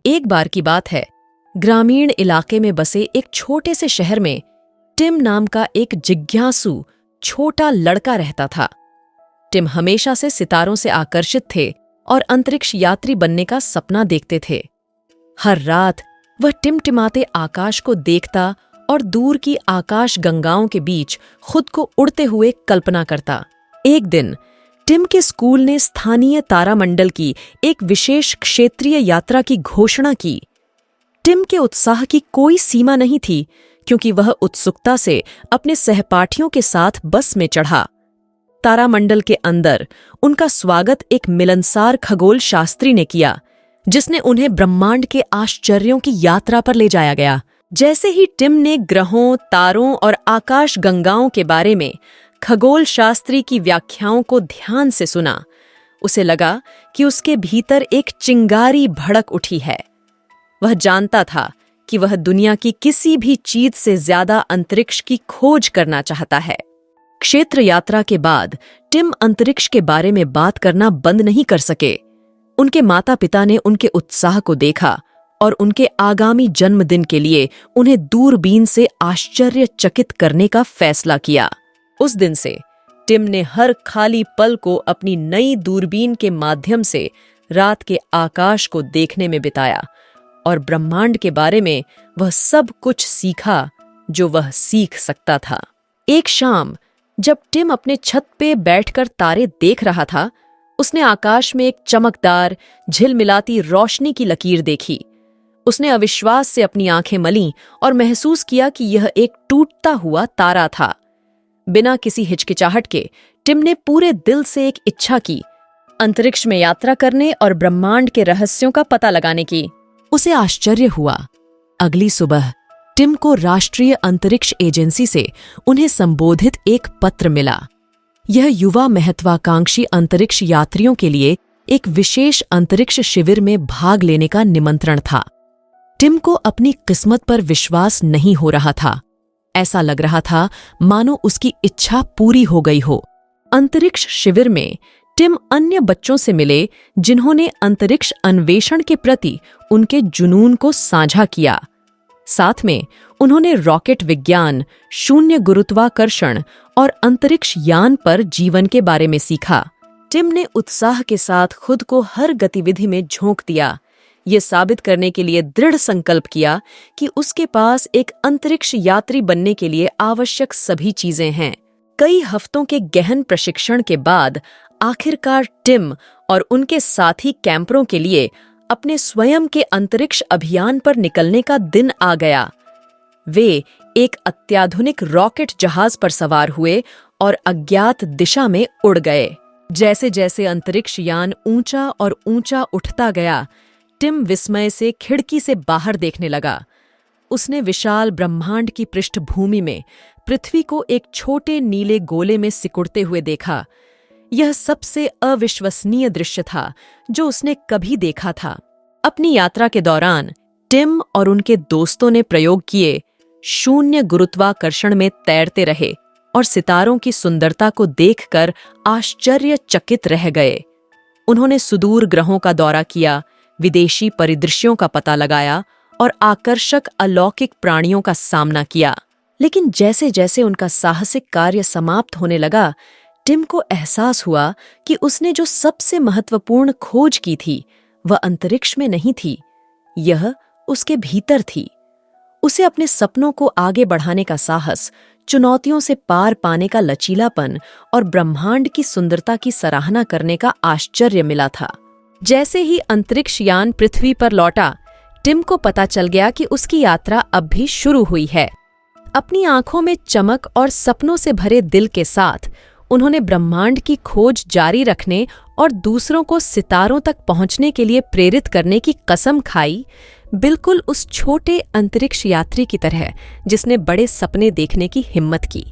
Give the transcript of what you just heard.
एक बार की बात है, ग्रामीण इलाके में बसे एक छोटे से शहर में टिम नाम का एक जिज्ञासु छोटा लड़का रहता था। टिम हमेशा से सितारों से आकर्षित थे और अंतरिक्ष यात्री बनने का सपना देखते थे। हर रात वह टिमटिमाते आकाश को देखता और दूर की आकाश गंगाओं के बीच खुद को उड़ते हुए कल्पना करता। एक दिन टिम के स्कूल ने स्थानीय तारामंडल की एक विशेष क्षेत्रीय यात्रा की घोषणा की। टिम के उत्साह की कोई सीमा नहीं थी, क्योंकि वह उत्सुकता से अपने सहपाठियों के साथ बस में चढ़ा। तारामंडल के अंदर उनका स्वागत एक मिलनसार खगोल शास्त्री ने किया, जिसने उन्हें ब्रह्मांड के आश्चर्यों की यात्रा पर ले जाया गया। जैसे ही टिम ने ग्रहों, तारों और आकाश गंगाओं के बारे में खगोल शास्त्री की व्याख्याओं को ध्यान से सुना, उसे लगा कि उसके भीतर एक चिंगारी भड़क उठी है। वह जानता था कि वह दुनिया की किसी भी चीज से ज्यादा अंतरिक्ष की खोज करना चाहता है। क्षेत्र यात्रा के बाद टिम अंतरिक्ष के बारे में बात करना बंद नहीं कर सके। उनके माता पिता ने उनके उत्साह को देखा और उनके आगामी जन्मदिन के लिए उन्हें दूरबीन से आश्चर्यचकित करने का फैसला किया। उस दिन से टिम ने हर खाली पल को अपनी नई दूरबीन के माध्यम से रात के आकाश को देखने में बिताया और ब्रह्मांड के बारे में वह सब कुछ सीखा जो वह सीख सकता था। एक शाम जब टिम अपने छत पे बैठकर तारे देख रहा था, उसने आकाश में एक चमकदार, झिलमिलाती रोशनी की लकीर देखी। उसने अविश्वास से अपनी आंखें मलीं और महसूस किया कि यह एक टूटता हुआ तारा था। बिना किसी हिचकिचाहट के टिम ने पूरे दिल से एक इच्छा की, अंतरिक्ष में यात्रा करने और ब्रह्मांड के रहस्यों का पता लगाने की। उसे आश्चर्य हुआ। अगली सुबह टिम को राष्ट्रीय अंतरिक्ष एजेंसी से उन्हें संबोधित एक पत्र मिला। यह युवा महत्वाकांक्षी अंतरिक्ष यात्रियों के लिए एक विशेष अंतरिक्ष शिविर में भाग लेने का निमंत्रण था। टिम को अपनी किस्मत पर विश्वास नहीं हो रहा था। ऐसा लग रहा था मानो उसकी इच्छा पूरी हो गई हो। अंतरिक्ष शिविर में टिम अन्य बच्चों से मिले जिन्होंने अंतरिक्ष अन्वेषण के प्रति उनके जुनून को साझा किया। साथ में उन्होंने रॉकेट विज्ञान, शून्य गुरुत्वाकर्षण और अंतरिक्ष यान पर जीवन के बारे में सीखा। टिम ने उत्साह के साथ खुद को हर गतिविधि में झोंक दिया, ये साबित करने के लिए दृढ़ संकल्प किया कि उसके पास एक अंतरिक्ष यात्री बनने के लिए आवश्यक सभी चीजें हैं। कई हफ्तों के गहन प्रशिक्षण के बाद आखिरकार टिम और उनके साथी कैंपरों के लिए अपने स्वयं के अंतरिक्ष अभियान पर निकलने का दिन आ गया। वे एक अत्याधुनिक रॉकेट जहाज पर सवार हुए और अज्ञात दिशा में उड़ गए। जैसे जैसे अंतरिक्ष यान ऊंचा और ऊंचा उठता गया, टिम विस्मय से खिड़की से बाहर देखने लगा। उसने विशाल ब्रह्मांड की पृष्ठभूमि में पृथ्वी को एक छोटे नीले गोले में सिकुड़ते हुए देखा। यह सबसे अविश्वसनीय दृश्य था जो उसने कभी देखा था। अपनी यात्रा के दौरान टिम और उनके दोस्तों ने प्रयोग किए, शून्य गुरुत्वाकर्षण में तैरते रहे और सितारों की सुंदरता को देखकर आश्चर्यचकित रह गए। उन्होंने सुदूर ग्रहों का दौरा किया, विदेशी परिदृश्यों का पता लगाया और आकर्षक अलौकिक प्राणियों का सामना किया। लेकिन जैसे जैसे उनका साहसिक कार्य समाप्त होने लगा, टिम को एहसास हुआ कि उसने जो सबसे महत्वपूर्ण खोज की थी वह अंतरिक्ष में नहीं थी, यह उसके भीतर थी। उसे अपने सपनों को आगे बढ़ाने का साहस, चुनौतियों से पार पाने का लचीलापन और ब्रह्मांड की सुंदरता की सराहना करने का आश्चर्य मिला था। जैसे ही अंतरिक्ष यान पृथ्वी पर लौटा, टिम को पता चल गया कि उसकी यात्रा अब भी शुरू हुई है। अपनी आंखों में चमक और सपनों से भरे दिल के साथ उन्होंने ब्रह्मांड की खोज जारी रखने और दूसरों को सितारों तक पहुंचने के लिए प्रेरित करने की कसम खाई, बिल्कुल उस छोटे अंतरिक्ष यात्री की तरह जिसने बड़े सपने देखने की हिम्मत की।